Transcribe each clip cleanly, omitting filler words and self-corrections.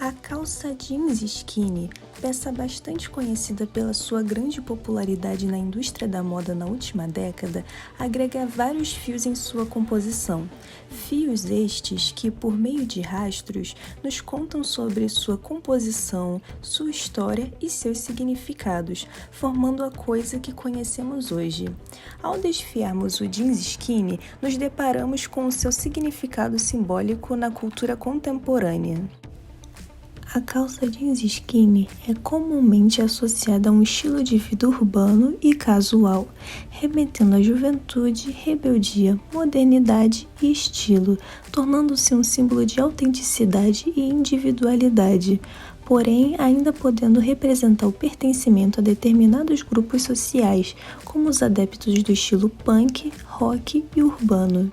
A calça jeans skinny, peça bastante conhecida pela sua grande popularidade na indústria da moda na última década, agrega vários fios em sua composição. Fios estes que, por meio de rastros, nos contam sobre sua composição, sua história e seus significados, formando a coisa que conhecemos hoje. Ao desfiarmos o jeans skinny, nos deparamos com o seu significado simbólico na cultura contemporânea. A calça jeans skinny é comumente associada a um estilo de vida urbano e casual, remetendo à juventude, rebeldia, modernidade e estilo, tornando-se um símbolo de autenticidade e individualidade, porém ainda podendo representar o pertencimento a determinados grupos sociais, como os adeptos do estilo punk, rock e urbano.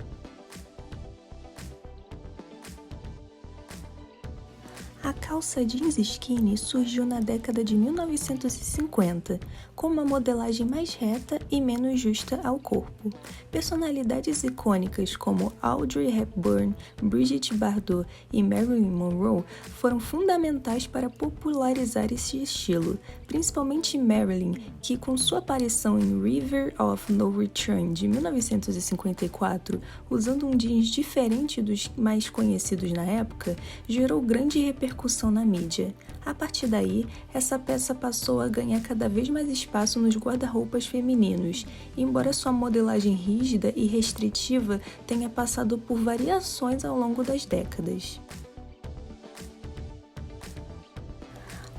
A calça jeans skinny surgiu na década de 1950, com uma modelagem mais reta e menos justa ao corpo. Personalidades icônicas como Audrey Hepburn, Brigitte Bardot e Marilyn Monroe foram fundamentais para popularizar esse estilo, principalmente Marilyn, que com sua aparição em River of No Return de 1954, usando um jeans diferente dos mais conhecidos na época, gerou grande repercussão na mídia. A partir daí, essa peça passou a ganhar cada vez mais espaço nos guarda-roupas femininos, embora sua modelagem rígida e restritiva tenha passado por variações ao longo das décadas.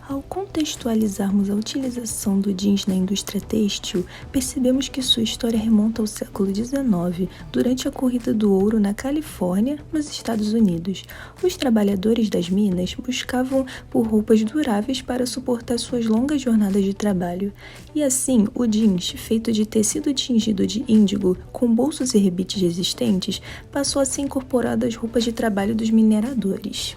Ao contextualizarmos a utilização do jeans na indústria têxtil, percebemos que sua história remonta ao século XIX, durante a Corrida do Ouro na Califórnia, nos Estados Unidos. Os trabalhadores das minas buscavam por roupas duráveis para suportar suas longas jornadas de trabalho. E assim, o jeans, feito de tecido tingido de índigo, com bolsos e rebites resistentes, passou a ser incorporado às roupas de trabalho dos mineradores.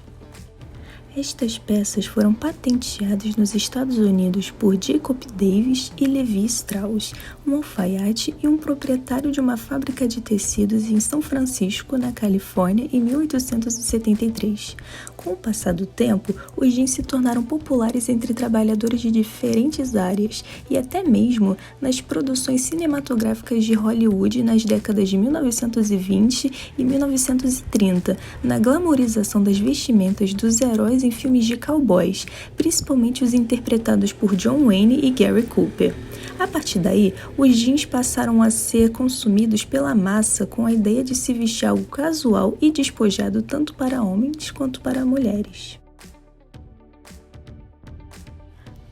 Estas peças foram patenteadas nos Estados Unidos por Jacob Davis e Levi Strauss, um alfaiate e um proprietário de uma fábrica de tecidos em São Francisco, na Califórnia, em 1873. Com o passar do tempo, os jeans se tornaram populares entre trabalhadores de diferentes áreas e até mesmo nas produções cinematográficas de Hollywood nas décadas de 1920 e 1930, na glamourização das vestimentas dos heróis em filmes de cowboys, principalmente os interpretados por John Wayne e Gary Cooper. A partir daí, os jeans passaram a ser consumidos pela massa com a ideia de se vestir algo casual e despojado tanto para homens quanto para mulheres.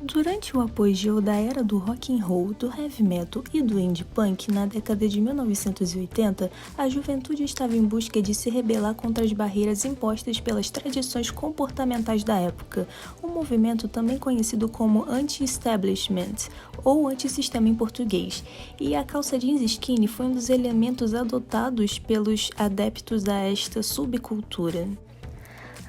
Durante o apogeu da era do rock and roll, do heavy metal e do indie punk na década de 1980, a juventude estava em busca de se rebelar contra as barreiras impostas pelas tradições comportamentais da época, um movimento também conhecido como anti-establishment ou antissistema em português, e a calça jeans skinny foi um dos elementos adotados pelos adeptos a esta subcultura.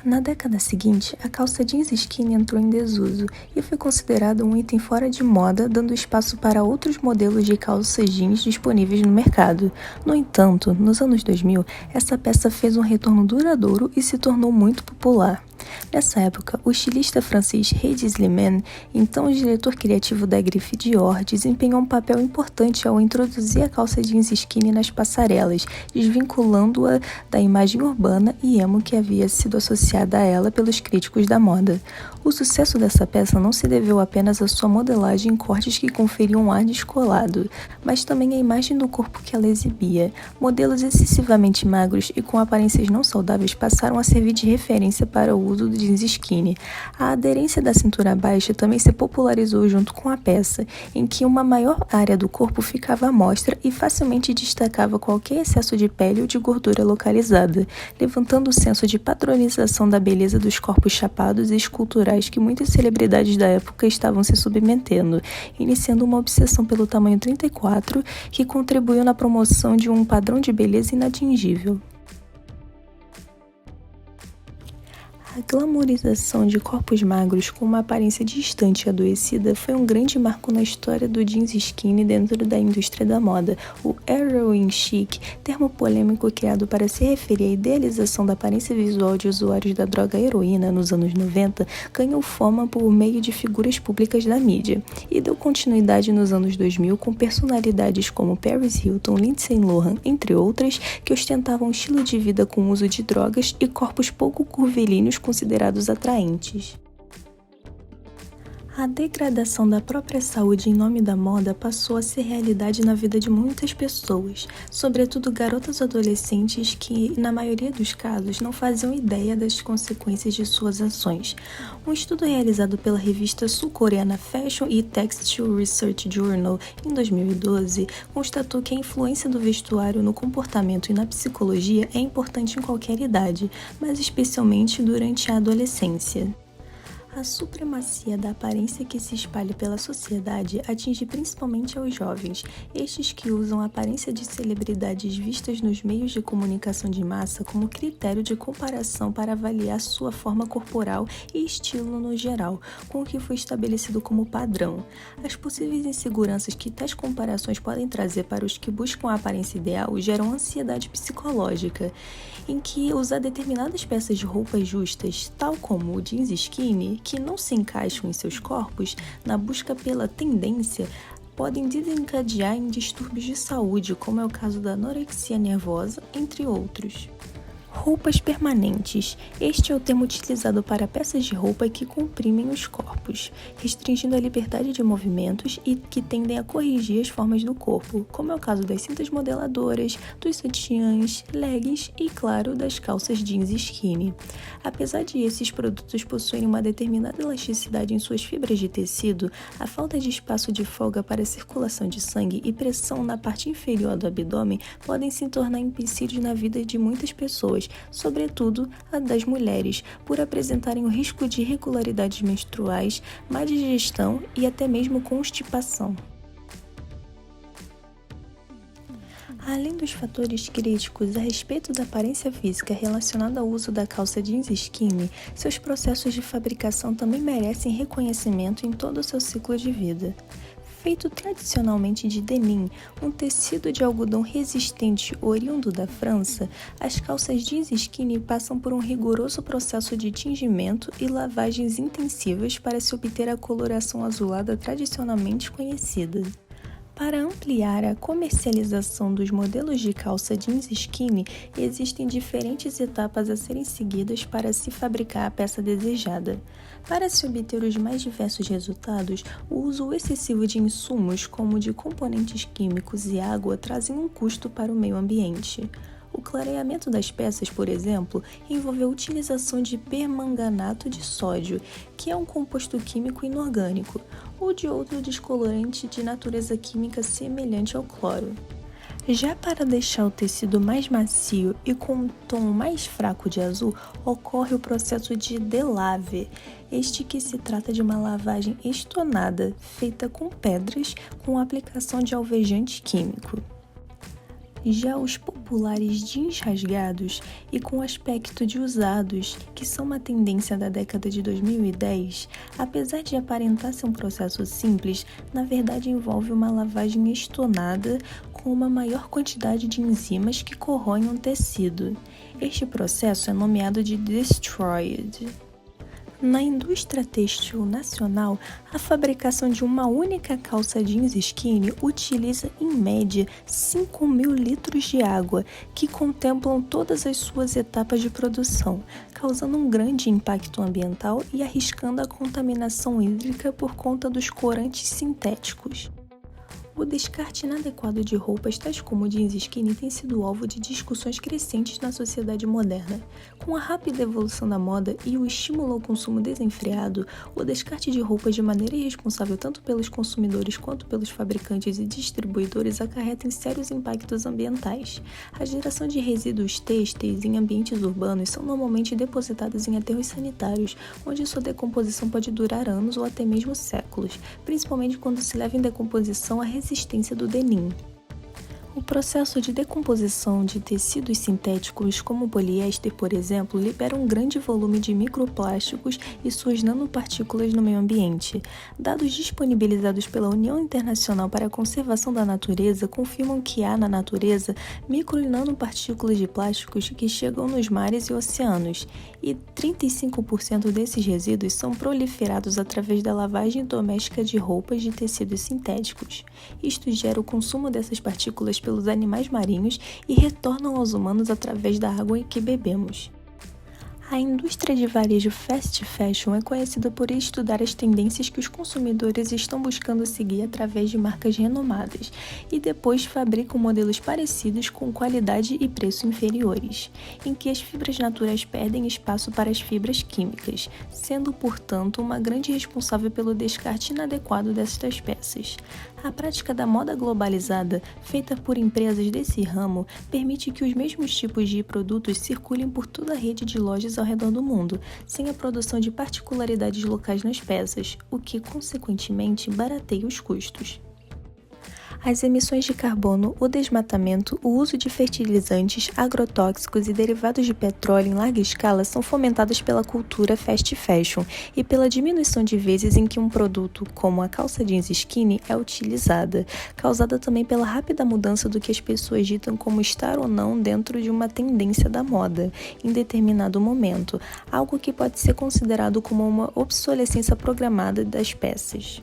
Na década seguinte, a calça jeans skinny entrou em desuso e foi considerada um item fora de moda, dando espaço para outros modelos de calças jeans disponíveis no mercado. No entanto, nos anos 2000, essa peça fez um retorno duradouro e se tornou muito popular. Nessa época, o estilista francês Hedi Slimane, então diretor criativo da grife Dior, desempenhou um papel importante ao introduzir a calça jeans skinny nas passarelas, desvinculando-a da imagem urbana e emo que havia sido associada a ela pelos críticos da moda. O sucesso dessa peça não se deveu apenas à sua modelagem em cortes que conferiam um ar descolado, mas também à imagem do corpo que ela exibia. Modelos excessivamente magros e com aparências não saudáveis passaram a servir de referência para o uso do jeans skinny. A aderência da cintura baixa também se popularizou junto com a peça, em que uma maior área do corpo ficava à mostra e facilmente destacava qualquer excesso de pele ou de gordura localizada, levantando o senso de padronização da beleza dos corpos chapados e esculturais que muitas celebridades da época estavam se submetendo, iniciando uma obsessão pelo tamanho 34 que contribuiu na promoção de um padrão de beleza inatingível. A glamorização de corpos magros com uma aparência distante e adoecida foi um grande marco na história do jeans skinny dentro da indústria da moda. O heroin chic, termo polêmico criado para se referir à idealização da aparência visual de usuários da droga heroína nos anos 90, ganhou fama por meio de figuras públicas da mídia e deu continuidade nos anos 2000 com personalidades como Paris Hilton, Lindsay Lohan, entre outras, que ostentavam um estilo de vida com o uso de drogas e corpos pouco curvilíneos considerados atraentes. A degradação da própria saúde em nome da moda passou a ser realidade na vida de muitas pessoas, sobretudo garotas adolescentes que, na maioria dos casos, não faziam ideia das consequências de suas ações. Um estudo realizado pela revista sul-coreana Fashion e Textile Research Journal em 2012 constatou que a influência do vestuário no comportamento e na psicologia é importante em qualquer idade, mas especialmente durante a adolescência. A supremacia da aparência que se espalha pela sociedade atinge principalmente aos jovens, estes que usam a aparência de celebridades vistas nos meios de comunicação de massa como critério de comparação para avaliar sua forma corporal e estilo no geral, com o que foi estabelecido como padrão. As possíveis inseguranças que tais comparações podem trazer para os que buscam a aparência ideal geram ansiedade psicológica, em que usar determinadas peças de roupas justas, tal como o jeans skinny, que não se encaixam em seus corpos, na busca pela tendência, podem desencadear em distúrbios de saúde, como é o caso da anorexia nervosa, entre outros. Roupas permanentes. Este é o termo utilizado para peças de roupa que comprimem os corpos, restringindo a liberdade de movimentos e que tendem a corrigir as formas do corpo, como é o caso das cintas modeladoras, dos sutiãs, leggings e, claro, das calças jeans skinny. Apesar de esses produtos possuírem uma determinada elasticidade em suas fibras de tecido, a falta de espaço de folga para a circulação de sangue e pressão na parte inferior do abdômen podem se tornar empecilhos na vida de muitas pessoas, sobretudo a das mulheres, por apresentarem o risco de irregularidades menstruais, má digestão e até mesmo constipação. Além dos fatores críticos a respeito da aparência física relacionada ao uso da calça jeans skinny, seus processos de fabricação também merecem reconhecimento em todo o seu ciclo de vida. Feito tradicionalmente de denim, um tecido de algodão resistente oriundo da França, as calças jeans skinny passam por um rigoroso processo de tingimento e lavagens intensivas para se obter a coloração azulada tradicionalmente conhecida. Para ampliar a comercialização dos modelos de calça jeans skinny, existem diferentes etapas a serem seguidas para se fabricar a peça desejada. Para se obter os mais diversos resultados, o uso excessivo de insumos, como de componentes químicos e água, trazem um custo para o meio ambiente. O clareamento das peças, por exemplo, envolve a utilização de permanganato de sódio, que é um composto químico inorgânico, ou de outro descolorante de natureza química semelhante ao cloro. Já para deixar o tecido mais macio e com um tom mais fraco de azul, ocorre o processo de delave, este que se trata de uma lavagem estonada, feita com pedras com aplicação de alvejante químico. Já os populares jeans rasgados e com aspecto de usados, que são uma tendência da década de 2010, apesar de aparentar ser um processo simples, na verdade envolve uma lavagem estonada com uma maior quantidade de enzimas que corroem um tecido. Este processo é nomeado de destroyed. Na indústria têxtil nacional, a fabricação de uma única calça jeans skinny utiliza, em média, 5.000 litros de água, que contemplam todas as suas etapas de produção, causando um grande impacto ambiental e arriscando a contaminação hídrica por conta dos corantes sintéticos. O descarte inadequado de roupas tais como o jeans skinny tem sido alvo de discussões crescentes na sociedade moderna. Com a rápida evolução da moda e o estímulo ao consumo desenfreado, o descarte de roupas de maneira irresponsável tanto pelos consumidores quanto pelos fabricantes e distribuidores acarreta em sérios impactos ambientais. A geração de resíduos têxteis em ambientes urbanos são normalmente depositados em aterros sanitários, onde sua decomposição pode durar anos ou até mesmo séculos, principalmente quando se leva em decomposição a resistência do denim. O processo de decomposição de tecidos sintéticos, como o poliéster, por exemplo, libera um grande volume de microplásticos e suas nanopartículas no meio ambiente. Dados disponibilizados pela União Internacional para a Conservação da Natureza confirmam que há na natureza micro e nanopartículas de plásticos que chegam nos mares e oceanos, e 35% desses resíduos são proliferados através da lavagem doméstica de roupas de tecidos sintéticos. Isto gera o consumo dessas partículas pelos animais marinhos e retornam aos humanos através da água que bebemos. A indústria de varejo fast fashion é conhecida por estudar as tendências que os consumidores estão buscando seguir através de marcas renomadas e depois fabricam modelos parecidos com qualidade e preço inferiores, em que as fibras naturais perdem espaço para as fibras químicas, sendo, portanto, uma grande responsável pelo descarte inadequado destas peças. A prática da moda globalizada, feita por empresas desse ramo, permite que os mesmos tipos de produtos circulem por toda a rede de lojas ao redor do mundo, sem a produção de particularidades locais nas peças, o que, consequentemente, barateia os custos. As emissões de carbono, o desmatamento, o uso de fertilizantes, agrotóxicos e derivados de petróleo em larga escala são fomentados pela cultura fast fashion e pela diminuição de vezes em que um produto, como a calça jeans skinny, é utilizada, causada também pela rápida mudança do que as pessoas ditam como estar ou não dentro de uma tendência da moda, em determinado momento, algo que pode ser considerado como uma obsolescência programada das peças.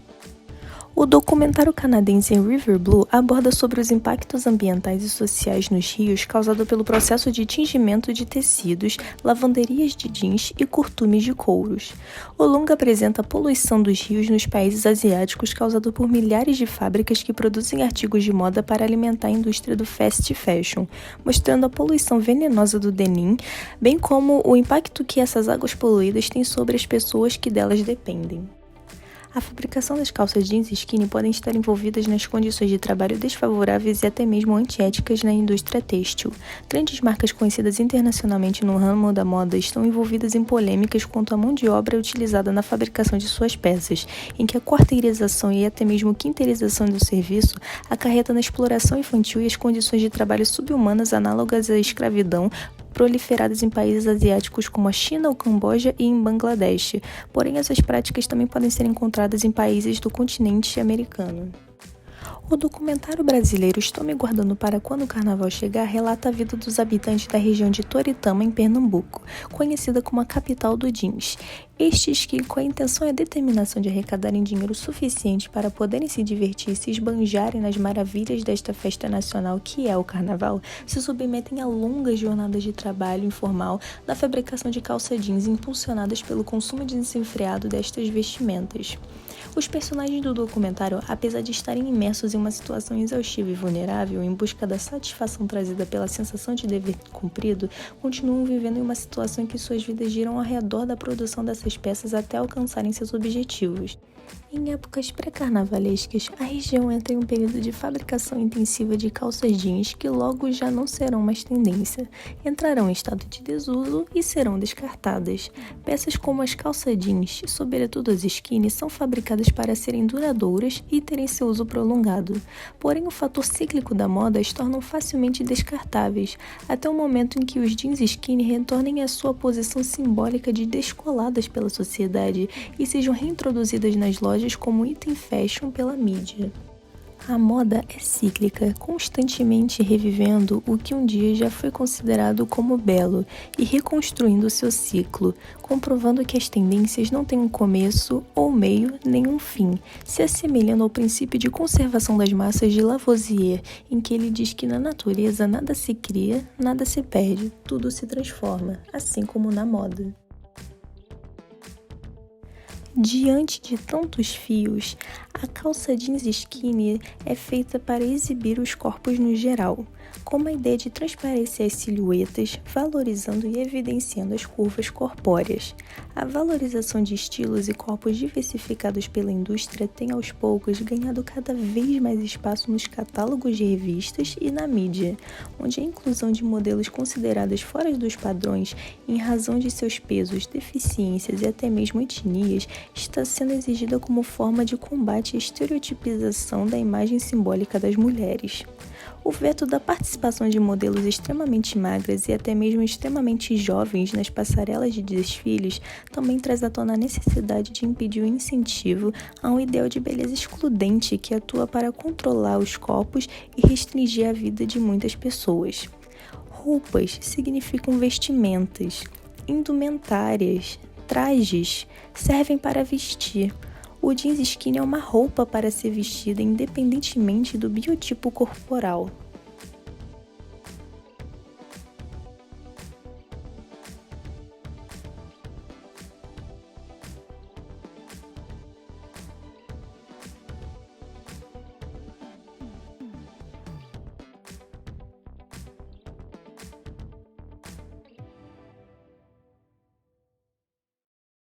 O documentário canadense River Blue aborda sobre os impactos ambientais e sociais nos rios causado pelo processo de tingimento de tecidos, lavanderias de jeans e curtumes de couros. O longa apresenta a poluição dos rios nos países asiáticos causada por milhares de fábricas que produzem artigos de moda para alimentar a indústria do fast fashion, mostrando a poluição venenosa do denim, bem como o impacto que essas águas poluídas têm sobre as pessoas que delas dependem. A fabricação das calças jeans skinny podem estar envolvidas nas condições de trabalho desfavoráveis e até mesmo antiéticas na indústria têxtil. Grandes marcas conhecidas internacionalmente no ramo da moda estão envolvidas em polêmicas quanto à mão de obra utilizada na fabricação de suas peças, em que a quarteirização e até mesmo quinteirização do serviço acarreta na exploração infantil e as condições de trabalho subhumanas análogas à escravidão proliferadas em países asiáticos como a China, o Camboja e em Bangladesh. Porém, essas práticas também podem ser encontradas em países do continente americano. O documentário brasileiro Estou Me Guardando para Quando o Carnaval Chegar relata a vida dos habitantes da região de Toritama, em Pernambuco, conhecida como a capital do jeans. Estes que, com a intenção e a determinação de arrecadarem dinheiro suficiente para poderem se divertir e se esbanjarem nas maravilhas desta festa nacional que é o Carnaval, se submetem a longas jornadas de trabalho informal na fabricação de calça jeans impulsionadas pelo consumo desenfreado destas vestimentas. Os personagens do documentário, apesar de estarem imersos em uma situação exaustiva e vulnerável em busca da satisfação trazida pela sensação de dever cumprido, continuam vivendo em uma situação em que suas vidas giram ao redor da produção dessas peças até alcançarem seus objetivos. Em épocas pré-carnavalescas, a região entra em um período de fabricação intensiva de calças jeans que logo já não serão mais tendência, entrarão em estado de desuso e serão descartadas. Peças como as calças jeans, sobretudo as skinny, são fabricadas para serem duradouras e terem seu uso prolongado. Porém, o fator cíclico da moda as tornam facilmente descartáveis, até o momento em que os jeans skinny retornem à sua posição simbólica de descoladas pela sociedade e sejam reintroduzidas nas lojas como item fashion pela mídia. A moda é cíclica, constantemente revivendo o que um dia já foi considerado como belo e reconstruindo seu ciclo, comprovando que as tendências não têm um começo ou meio nem um fim, se assemelhando ao princípio de conservação das massas de Lavoisier, em que ele diz que na natureza nada se cria, nada se perde, tudo se transforma, assim como na moda. Diante de tantos fios, a calça jeans skinny é feita para exibir os corpos no geral, com a ideia de transparecer as silhuetas, valorizando e evidenciando as curvas corpóreas. A valorização de estilos e corpos diversificados pela indústria tem aos poucos ganhado cada vez mais espaço nos catálogos de revistas e na mídia, onde a inclusão de modelos considerados fora dos padrões em razão de seus pesos, deficiências e até mesmo etnias está sendo exigida como forma de combate à estereotipização da imagem simbólica das mulheres. O veto da participação de modelos extremamente magras e até mesmo extremamente jovens nas passarelas de desfiles também traz à tona a necessidade de impedir o incentivo a um ideal de beleza excludente que atua para controlar os corpos e restringir a vida de muitas pessoas. Roupas significam vestimentas, indumentárias, trajes, servem para vestir. O jeans skinny é uma roupa para ser vestida independentemente do biotipo corporal.